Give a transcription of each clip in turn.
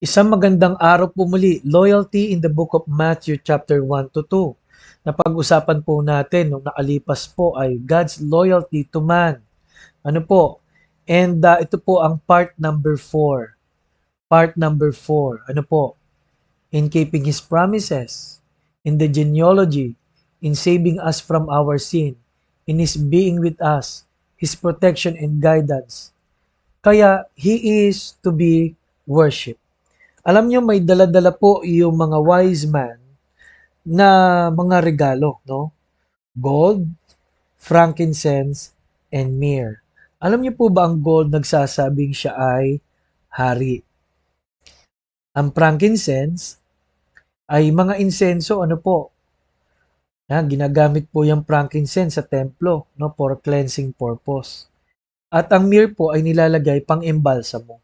Isang magandang araw po muli, loyalty in the book of Matthew chapter 1 to 2. Napag-usapan po natin nung nakalipas po ay God's loyalty to man. Ano po? And ito po ang part number 4. Part number 4. Ano po? In keeping His promises, in the genealogy, in saving us from our sin, in His being with us, His protection and guidance. Kaya He is to be worshipped. Alam niyo may dala-dala po yung mga wise man na mga regalo, no? Gold, frankincense, and myrrh. Alam niyo po ba ang gold nagsasabing siya ay hari? Ang frankincense ay mga insenso, ano po? Ginagamit po yung frankincense sa templo, no, for cleansing purpose. At ang myrrh po ay nilalagay pang embalsamo.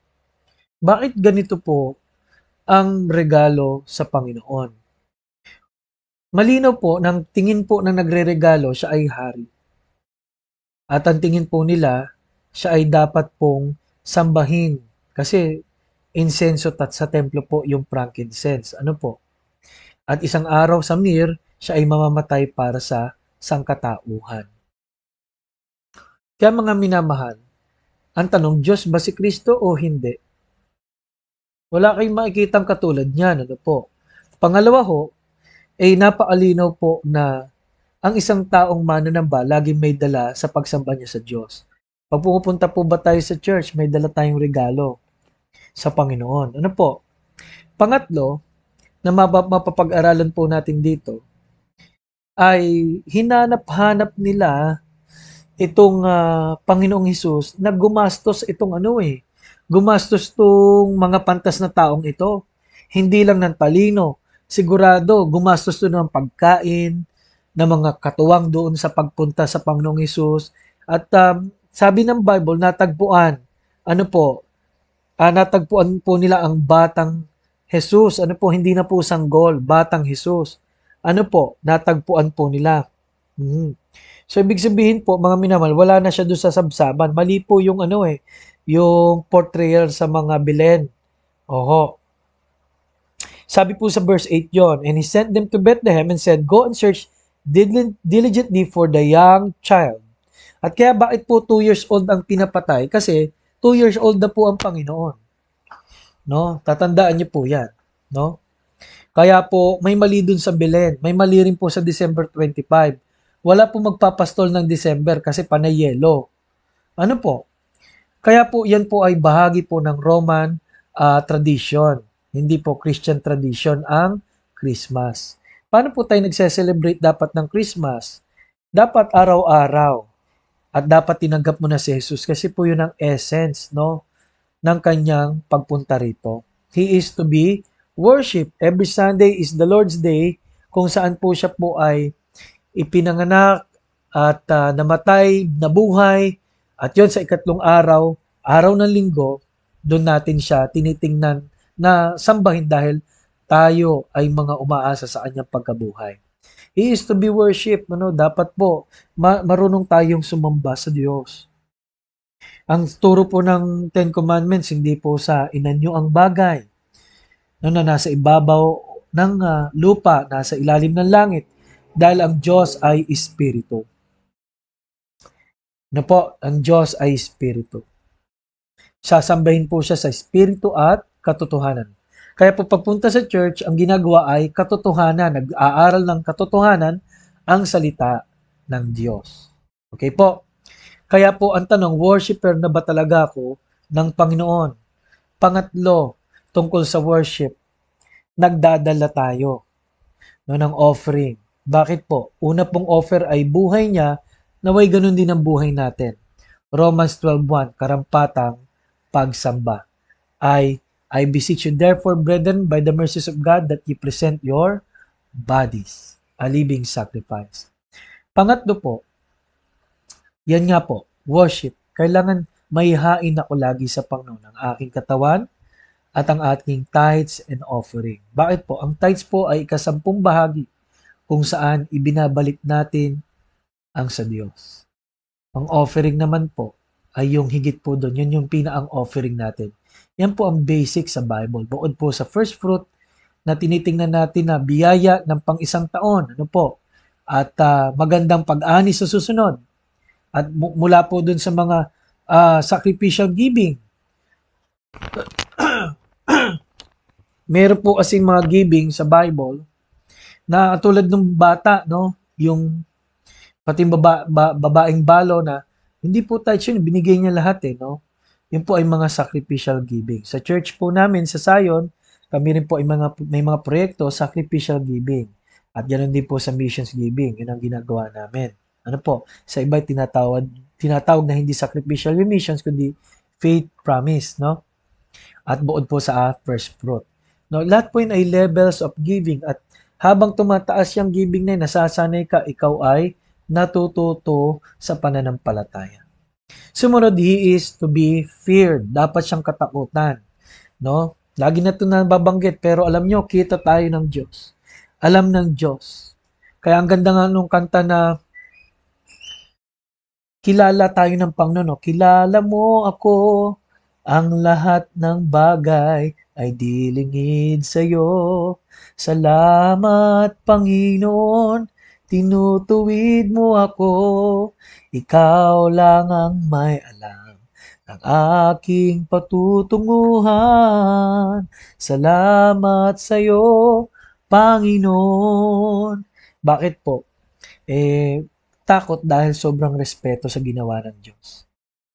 Bakit ganito po ang regalo sa Panginoon? Malinaw po ng tingin po ng nagreregalo siya ay hari. At ang tingin po nila, siya ay dapat pong sambahin. Kasi insenso at sa templo po yung frankincense. Ano po? At isang araw sa siya ay mamamatay para sa sangkatauhan. Kaya mga minamahal, ang tanong, Diyos ba si Kristo o hindi? Wala kayong makikitang katulad niyan. Ano po? Pangalawa ho, ay napakalinaw po na ang isang taong mananamba laging may dala sa pagsamba niya sa Diyos. Pag pumupunta po ba tayo sa church, may dala tayong regalo sa Panginoon. Ano po? Pangatlo, na mapapag-aralan po natin dito, ay hinanap-hanap nila itong Panginoong Hesus na gumastos itong gumastos tong mga pantas na taong ito. Hindi lang ng talino, sigurado gumastos to ng pagkain, ng mga katuwang doon sa pagpunta sa Panginoong Hesus. At sabi ng Bible, natagpuan po nila ang batang Jesus. Ano po, hindi na po sanggol, batang Jesus. Ano po, natagpuan po nila. So, ibig sabihin po, mga minamal, wala na siya doon sa sabsaban. Mali po yung yung portrayal sa mga Belen. Oho. Sabi po sa verse 8 yon, and he sent them to Bethlehem and said, go and search diligently for the young child. At kaya bakit po 2 years old ang pinapatay? Kasi 2 years old na po ang Panginoon. No? Tatandaan niyo po 'yan, no? Kaya po may mali dun sa Belen, may mali rin po sa December 25. Wala po magpapastol ng December kasi panay yelo. Ano po? Kaya po 'yan po ay bahagi po ng Roman tradition. Hindi po Christian tradition ang Christmas. Paano po tayo nagse-celebrate dapat ng Christmas? Dapat araw-araw. At dapat tinanggap mo na si Jesus kasi po yun ang essence, no, ng kanyang pagpunta rito. He is to be worshipped. Every Sunday is the Lord's Day kung saan po siya po ay ipinanganak at namatay, nabuhay. At yon sa ikatlong araw, araw ng linggo, doon natin siya tinitingnan na sambahin dahil tayo ay mga umaasa sa kanyang pagkabuhay. He is to be worshipped. Dapat po marunong tayong sumamba sa Diyos. Ang turo po ng Ten Commandments, hindi po sa inanyo ang bagay na nasa ibabaw ng lupa, nasa ilalim ng langit, dahil ang Diyos ay Espiritu. Ang Diyos ay Espiritu. Sasambahin po siya sa Espiritu at katotohanan. Kaya po pagpunta sa church, ang ginagawa ay katotohanan. Nag-aaral ng katotohanan ang salita ng Diyos. Okay po? Kaya po ang tanong, worshiper na ba talaga ako ng Panginoon? Pangatlo, tungkol sa worship, nagdadala tayo ng offering. Bakit po? Una pong offer ay buhay niya, naway ganun din ang buhay natin. Romans 12:1, karampatang pagsamba. I beseech you therefore, brethren, by the mercies of God, that ye present your bodies a living sacrifice. Pangatlo po, yan nga po, worship. Kailangan maihain ako lagi sa Panginoon ang aking katawan at ang aking tithes and offering. Bakit po? Ang tithes po ay ikasampung bahagi kung saan ibinabalik natin ang sa Diyos. Ang offering naman po ay yung higit po doon. Yun yung pinaang offering natin. Yan po ang basic sa Bible. Bukod po sa first fruit na tinitingnan natin na biyaya ng pang-isang taon. Ano po? At magandang pag-ani sa susunod. At mula po dun sa mga sacrificial giving. Meron po kasing mga giving sa Bible na tulad ng bata, no? Yung pati babaeng balo na hindi po tithes yun, binigay niya lahat no? Yun po ay mga sacrificial giving. Sa church po namin sa Zion, kami rin po ay may mga proyekto, sacrificial giving. At ganoon din po sa missions giving. Yun ang ginagawa namin. Ano po? Sa iba tinatawag na hindi sacrificial missions, kundi faith promise, no? At buod po sa first fruit. No, lahat po yun ay levels of giving at habang tumataas yung giving na yun, nasasanay ka, ikaw ay natututo sa pananampalataya. Sumunod, he is to be feared. Dapat siyang katakutan. No? Lagi na ito nababanggit, pero alam nyo, kita tayo ng Diyos. Alam ng Diyos. Kaya ang ganda nga nung kanta na kilala tayo ng Panginoon. No? Kilala mo ako, ang lahat ng bagay ay dilingid sa iyo. Salamat, Panginoon, tinutuwid mo ako. Ikaw lang ang may alam ng aking patutunguhan. Salamat sa iyo, Panginoon. Bakit po? Takot dahil sobrang respeto sa ginawa ng Diyos.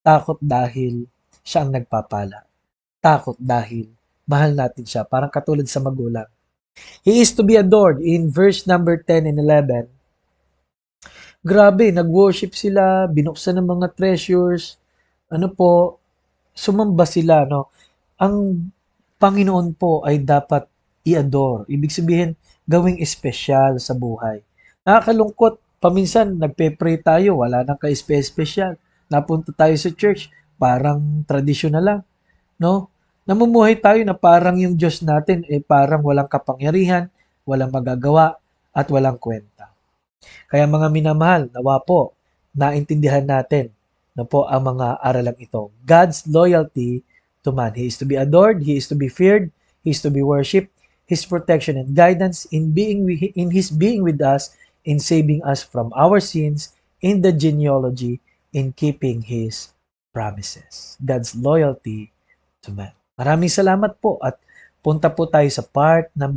Takot dahil siya ang nagpapala. Takot dahil mahal natin siya. Parang katulad sa magulang. He is to be adored in verse number 10 and 11. Grabe, nag-worship sila, binuksan ng mga treasures, sumamba sila, no? Ang Panginoon po ay dapat i-adore. Ibig sabihin, gawing espesyal sa buhay. Nakakalungkot, paminsan nagpe-pray tayo, wala nang ka-espesyal. Napunta tayo sa church, parang tradisyon na lang, no? Namumuhay tayo na parang yung Diyos natin parang walang kapangyarihan, walang magagawa, at walang kwenta. Kaya mga minamahal, nawa po, naintindihan natin na po ang mga aralang ito. God's loyalty to man. He is to be adored, He is to be feared, He is to be worshipped, His protection and guidance in His being with us, in saving us from our sins, in the genealogy, in keeping His promises. God's loyalty to man. Maraming salamat po at punta po tayo sa part number